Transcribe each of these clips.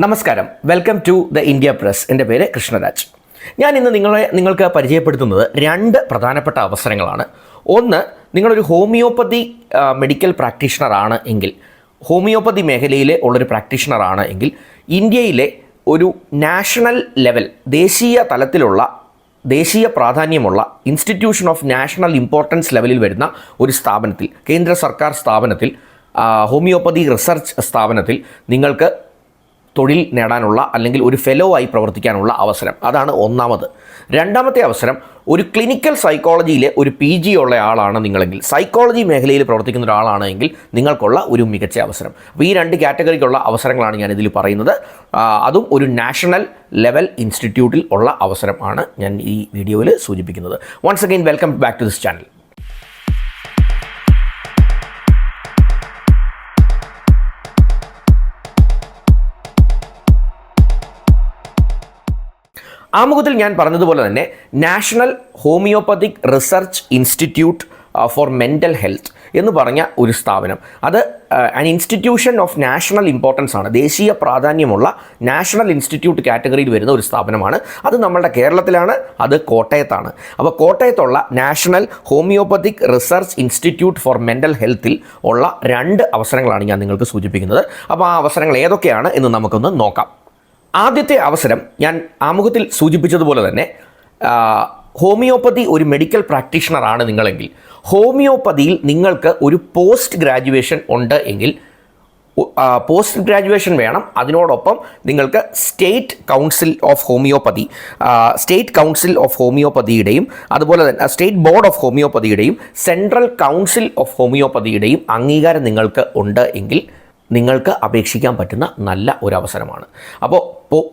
നമസ്കാരം, welcome to the India press. എൻ്റെ പേര് കൃഷ്ണരാജ്. ഞാൻ ഇന്ന് നിങ്ങൾക്ക് പരിചയപ്പെടുത്തുന്നത് രണ്ട് പ്രധാനപ്പെട്ട അവസരങ്ങളാണ്. ഒന്ന്, നിങ്ങളൊരു ഹോമിയോപ്പതി മെഡിക്കൽ പ്രാക്ടീഷണറാണ് എങ്കിൽ, ഹോമിയോപ്പതി മേഖലയിൽ ഉള്ളൊരു പ്രാക്ടീഷണറാണ് എങ്കിൽ, ഇന്ത്യയിലെ ഒരു നാഷണൽ ലെവൽ, ദേശീയ തലത്തിലുള്ള ദേശീയ പ്രാധാന്യമുള്ള ഇൻസ്റ്റിറ്റ്യൂഷൻ ഓഫ് നാഷണൽ ഇമ്പോർട്ടൻസ് ലെവലിൽ വരുന്ന ഒരു സ്ഥാപനത്തിൽ, കേന്ദ്ര സർക്കാർ സ്ഥാപനത്തിൽ, ഹോമിയോപ്പതി റിസർച്ച് സ്ഥാപനത്തിൽ നിങ്ങൾക്ക് തൊഴിൽ നേടാനുള്ള അല്ലെങ്കിൽ ഒരു ഫെലോ ആയി പ്രവർത്തിക്കാനുള്ള അവസരം. അതാണ് ഒന്നാമത്. രണ്ടാമത്തെ അവസരം, ഒരു ക്ലിനിക്കൽ സൈക്കോളജിയിലെ ഒരു PG ഉള്ള ആളാണ് നിങ്ങളെങ്കിൽ, സൈക്കോളജി മേഖലയിൽ പ്രവർത്തിക്കുന്ന ഒരാളാണെങ്കിൽ നിങ്ങൾക്കുള്ള ഒരു മികച്ച അവസരം. അപ്പോൾ ഈ രണ്ട് കാറ്റഗറിക്കുള്ള അവസരങ്ങളാണ് ഞാനിതിൽ പറയുന്നത്. അതും ഒരു നാഷണൽ ലെവൽ ഇൻസ്റ്റിറ്റ്യൂട്ടിൽ ഉള്ള അവസരമാണ് ഞാൻ ഈ വീഡിയോയിൽ സൂചിപ്പിക്കുന്നത്. Once again welcome back to this channel. ആമുഖത്തിൽ ഞാൻ പറഞ്ഞതുപോലെ തന്നെ National homoeopathic research institute for Mental Health എന്ന് പറഞ്ഞ ഒരു സ്ഥാപനം, അത് an institution of national importance ആണ്, ദേശീയ പ്രാധാന്യമുള്ള നാഷണൽ ഇൻസ്റ്റിറ്റ്യൂട്ട് കാറ്റഗറിയിൽ വരുന്ന ഒരു സ്ഥാപനമാണ്. അത് നമ്മുടെ കേരളത്തിലാണ്, അത് കോട്ടയത്താണ്. അപ്പോൾ കോട്ടയത്തുള്ള national homoeopathic research institute for mental ഹെൽത്തിൽ ഉള്ള രണ്ട് അവസരങ്ങളാണ് ഞാൻ നിങ്ങൾക്ക് സൂചിപ്പിക്കുന്നത്. അപ്പോൾ ആ അവസരങ്ങൾ ഏതൊക്കെയാണ് എന്ന് നമുക്കൊന്ന് നോക്കാം. ആദ്യത്തെ അവസരം ഞാൻ ആമുഖത്തിൽ സൂചിപ്പിച്ചതുപോലെ തന്നെ, ഹോമിയോപ്പതി ഒരു മെഡിക്കൽ പ്രാക്ടീഷണറാണ് നിങ്ങളെങ്കിൽ, ഹോമിയോപ്പതിയിൽ നിങ്ങൾക്ക് ഒരു പോസ്റ്റ് ഗ്രാജുവേഷൻ ഉണ്ട് എങ്കിൽ, പോസ്റ്റ് ഗ്രാജുവേഷൻ വേണം. അതിനോടൊപ്പം നിങ്ങൾക്ക് സ്റ്റേറ്റ് കൗൺസിൽ ഓഫ് ഹോമിയോപ്പതിയുടെയും അതുപോലെ തന്നെ സ്റ്റേറ്റ് ബോർഡ് ഓഫ് ഹോമിയോപ്പതിയുടെയും സെൻട്രൽ കൗൺസിൽ ഓഫ് ഹോമിയോപ്പതിയുടെയും അംഗീകാരം നിങ്ങൾക്ക് ഉണ്ട് എങ്കിൽ നിങ്ങൾക്ക് അപേക്ഷിക്കാൻ പറ്റുന്ന നല്ല ഒരു അവസരമാണ്. അപ്പോൾ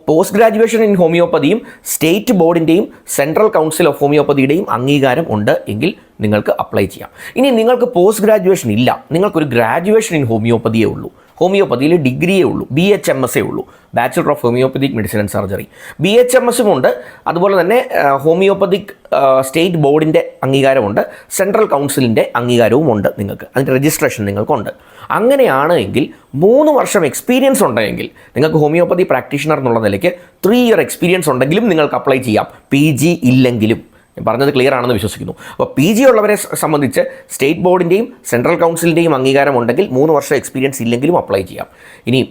പോസ്റ്റ് ഗ്രാജുവേഷൻ ഇൻ ഹോമിയോപ്പതിയും സ്റ്റേറ്റ് ബോർഡിൻ്റെയും സെൻട്രൽ കൗൺസിൽ ഓഫ് ഹോമിയോപ്പതിയുടെയും അംഗീകാരം ഉണ്ട് എങ്കിൽ നിങ്ങൾക്ക് അപ്ലൈ ചെയ്യാം. ഇനി നിങ്ങൾക്ക് പോസ്റ്റ് ഗ്രാജുവേഷൻ ഇല്ല, നിങ്ങൾക്കൊരു ഗ്രാജുവേഷൻ ഇൻ ഹോമിയോപ്പതിയേ ഉള്ളൂ, ഹോമിയോപ്പതിയിൽ ഡിഗ്രിയേ ഉള്ളൂ, BHMS ഉള്ളൂ, bachelor of homoeopathic medicine and surgery, BHMS ഉണ്ട്. അതുപോലെ തന്നെ ഹോമിയോപ്പതിക് സ്റ്റേറ്റ് ബോർഡിൻ്റെ അംഗീകാരമുണ്ട്, സെൻട്രൽ കൗൺസിലിൻ്റെ അംഗീകാരവും ഉണ്ട്. നിങ്ങൾക്ക് അതിൻ്റെ രജിസ്ട്രേഷൻ നിങ്ങൾക്കുണ്ട്. അങ്ങനെയാണ് എങ്കിൽ 3 വർഷം എക്സ്പീരിയൻസ് ഉണ്ടെങ്കിൽ, നിങ്ങൾക്ക് ഹോമിയോപ്പതി പ്രാക്ടീഷണർ എന്നുള്ള നിലയ്ക്ക് 3 ഇയർ എക്സ്പീരിയൻസ് ഉണ്ടെങ്കിലും നിങ്ങൾക്ക് അപ്ലൈ ചെയ്യാം, PG ഇല്ലെങ്കിലും. ഞാൻ പറഞ്ഞത് ക്ലിയർ ആണെന്ന് വിശ്വസിക്കുന്നു. അപ്പോൾ PG ഉള്ളവരെ സംബന്ധിച്ച് സ്റ്റേറ്റ് ബോർഡിൻ്റെയും സെൻട്രൽ കൗൺസിലിൻ്റെയും അംഗീകാരം ഉണ്ടെങ്കിൽ 3 വർഷം എക്സ്പീരിയൻസ് ഇല്ലെങ്കിലും അപ്ലൈ ചെയ്യാം. ഇനി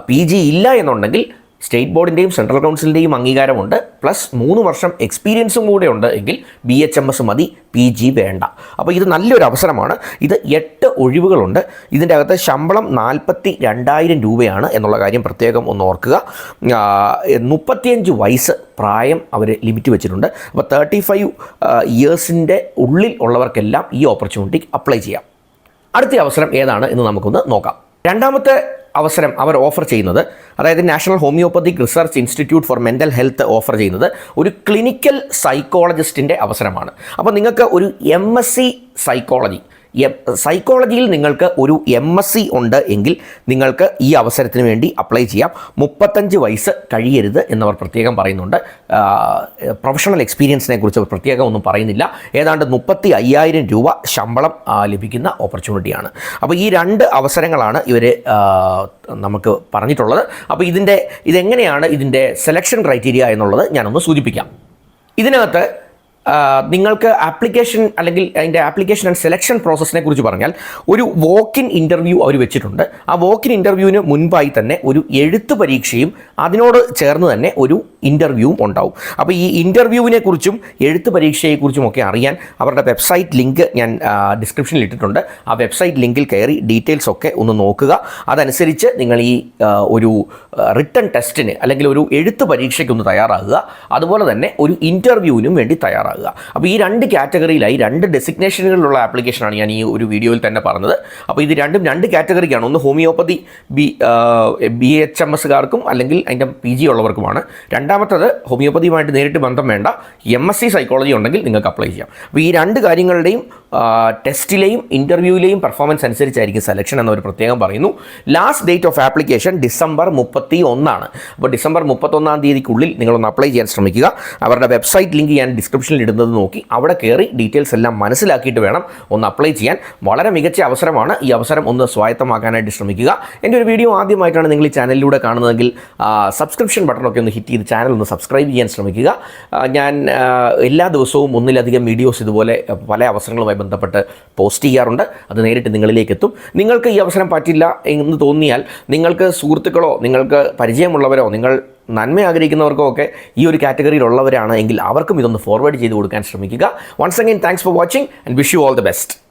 PG ഇല്ല എന്നുണ്ടെങ്കിൽ സ്റ്റേറ്റ് ബോർഡിൻ്റെയും സെൻട്രൽ കൗൺസിലിൻ്റെയും അംഗീകാരമുണ്ട്, പ്ലസ് 3 വർഷം എക്സ്പീരിയൻസും കൂടെ ഉണ്ട് എങ്കിൽ BHMS മതി, PG വേണ്ട. അപ്പോൾ ഇത് നല്ലൊരു അവസരമാണ്. ഇത് 8 ഒഴിവുകളുണ്ട്. ഇതിൻ്റെ അകത്ത് ശമ്പളം 42,000 രൂപയാണ് എന്നുള്ള കാര്യം പ്രത്യേകം ഒന്ന് ഓർക്കുക. 35 വയസ്സ് പ്രായം അവർ ലിമിറ്റ് വെച്ചിട്ടുണ്ട്. അപ്പോൾ 35 ഇയേഴ്സിൻ്റെ ഉള്ളിൽ ഉള്ളവർക്കെല്ലാം ഈ ഓപ്പർച്യൂണിറ്റി അപ്ലൈ ചെയ്യാം. അടുത്ത അവസരം ഏതാണ് എന്ന് നമുക്കൊന്ന് നോക്കാം. രണ്ടാമത്തെ അവസരം അവർ ഓഫർ ചെയ്യുന്നത്, അതായത് national homoeopathic research institute for Mental health offer ചെയ്യുന്നത് ഒരു ക്ലിനിക്കൽ സൈക്കോളജിസ്റ്റിൻ്റെ അവസരമാണ്. അപ്പോൾ നിങ്ങൾക്ക് ഒരു MSc സൈക്കോളജിയിൽ നിങ്ങൾക്ക് ഒരു MSc ഉണ്ട് എങ്കിൽ നിങ്ങൾക്ക് ഈ അവസരത്തിന് വേണ്ടി അപ്ലൈ ചെയ്യാം. 35 വയസ്സ് കഴിയരുത് എന്നവർ പ്രത്യേകം പറയുന്നുണ്ട്. പ്രൊഫഷണൽ എക്സ്പീരിയൻസിനെ കുറിച്ച് പ്രത്യേകം ഒന്നും പറയുന്നില്ല. ഏതാണ്ട് 35,000 രൂപ ശമ്പളം ലഭിക്കുന്ന ഓപ്പർച്യൂണിറ്റിയാണ്. അപ്പോൾ ഈ രണ്ട് അവസരങ്ങളാണ് ഇവർ നമുക്ക് പറഞ്ഞിട്ടുള്ളത്. അപ്പോൾ ഇതെങ്ങനെയാണ് ഇതിൻ്റെ സെലക്ഷൻ ക്രൈറ്റീരിയ എന്നുള്ളത് ഞാനൊന്ന് സൂചിപ്പിക്കാം. ഇതിനകത്ത് നിങ്ങൾക്ക് ആപ്ലിക്കേഷൻ അല്ലെങ്കിൽ അതിൻ്റെ ആപ്ലിക്കേഷൻ ആൻഡ് സെലക്ഷൻ പ്രോസസ്സിനെ കുറിച്ച് പറഞ്ഞാൽ, ഒരു വോക്കിൻ ഇൻ്റർവ്യൂ അവർ വെച്ചിട്ടുണ്ട്. ആ വോക്കിൻ ഇൻ്റർവ്യൂവിന് മുൻപായി തന്നെ ഒരു എഴുത്ത് പരീക്ഷയും അതിനോട് ചേർന്ന് തന്നെ ഒരു ഇൻ്റർവ്യൂവും ഉണ്ടാവും. അപ്പോൾ ഈ ഇൻ്റർവ്യൂവിനെ കുറിച്ചും എഴുത്ത് പരീക്ഷയെക്കുറിച്ചുമൊക്കെ അറിയാൻ അവരുടെ വെബ്സൈറ്റ് ലിങ്ക് ഞാൻ ഡിസ്ക്രിപ്ഷനിൽ ഇട്ടിട്ടുണ്ട്. ആ വെബ്സൈറ്റ് ലിങ്കിൽ കയറി ഡീറ്റെയിൽസ് ഒക്കെ ഒന്ന് നോക്കുക. അതനുസരിച്ച് നിങ്ങൾ ഈ ഒരു റിട്ടൺ ടെസ്റ്റിന് അല്ലെങ്കിൽ ഒരു എഴുത്ത് പരീക്ഷയ്ക്കൊന്ന് തയ്യാറാകുക. അതുപോലെ തന്നെ ഒരു ഇൻ്റർവ്യൂവിനും വേണ്ടി തയ്യാറാകുക. അപ്പോൾ ഈ രണ്ട് കാറ്റഗറിയിലായി 2 ഡെസിഗ്നേഷനുകളിലുള്ള ആപ്ലിക്കേഷനാണ് ഞാൻ ഈ ഒരു വീഡിയോയിൽ തന്നെ പറഞ്ഞത്. അപ്പോൾ ഇത് രണ്ട് കാറ്റഗറിക്കാണ്. ഒന്ന് ഹോമിയോപ്പതി BHMSകാർക്കും അല്ലെങ്കിൽ അതിൻ്റെ PG ഉള്ളവർക്കുമാണ്. രണ്ടാമത്തത് ഹോമിയോപ്പതിയുമായിട്ട് നേരിട്ട് ബന്ധം വേണ്ട MSc സൈക്കോളജി ഉണ്ടെങ്കിൽ നിങ്ങൾക്ക് അപ്ലൈ ചെയ്യാം. അപ്പോൾ ഈ രണ്ട് കാര്യങ്ങളുടെയും ടെസ്റ്റിലെയും ഇൻ്റർവ്യൂവിലെയും പെർഫോമൻസ് അനുസരിച്ചായിരിക്കും സെലക്ഷൻ എന്നവർ പ്രത്യേകം പറയുന്നു. Last date of application December 31. അപ്പോൾ ഡിസംബർ 31 തീയതിക്കുള്ളിൽ നിങ്ങളൊന്ന് അപ്ലൈ ചെയ്യാൻ ശ്രമിക്കുക. അവരുടെ വെബ്സൈറ്റ് ലിങ്ക് ഞാൻ ഡിസ്ക്രിപ്ഷനിൽ ഇടുന്നത് നോക്കി അവിടെ കയറി ഡീറ്റെയിൽസ് എല്ലാം മനസ്സിലാക്കിയിട്ട് വേണം ഒന്ന് അപ്ലൈ ചെയ്യാൻ. വളരെ മികച്ച അവസരമാണ്. ഈ അവസരം ഒന്ന് സ്വായത്തമാക്കാനായിട്ട് ശ്രമിക്കുക. എൻ്റെ ഒരു വീഡിയോ ആദ്യമായിട്ടാണ് നിങ്ങൾ ഈ ചാനലിലൂടെ കാണുന്നതെങ്കിൽ സബ്സ്ക്രിപ്ഷൻ ബട്ടണൊക്കെ ഒന്ന് ഹിറ്റ് ചെയ്ത് ചാനൽ ഒന്ന് സബ്സ്ക്രൈബ് ചെയ്യാൻ ശ്രമിക്കുക. ഞാൻ എല്ലാ ദിവസവും ഒന്നിലധികം വീഡിയോസ് ഇതുപോലെ പല അവസരങ്ങളുമായി ബന്ധപ്പെട്ട് പോസ്റ്റ് ചെയ്യാറുണ്ട്. അത് നേരിട്ട് നിങ്ങളിലേക്ക് എത്തും. നിങ്ങൾക്ക് ഈ അവസരം പറ്റില്ല എന്ന് തോന്നിയാൽ നിങ്ങൾക്ക് സുഹൃത്തുക്കളോ നിങ്ങൾക്ക് പരിചയമുള്ളവരോ നിങ്ങൾ നന്മ ആഗ്രഹിക്കുന്നവർക്കോ ഒക്കെ ഈ ഒരു കാറ്റഗറിയിലുള്ളവരാണ് എങ്കിൽ അവർക്കും ഇതൊന്ന് ഫോർവേഡ് ചെയ്ത് കൊടുക്കാൻ ശ്രമിക്കുക. Once again thanks for watching and wish you all the best.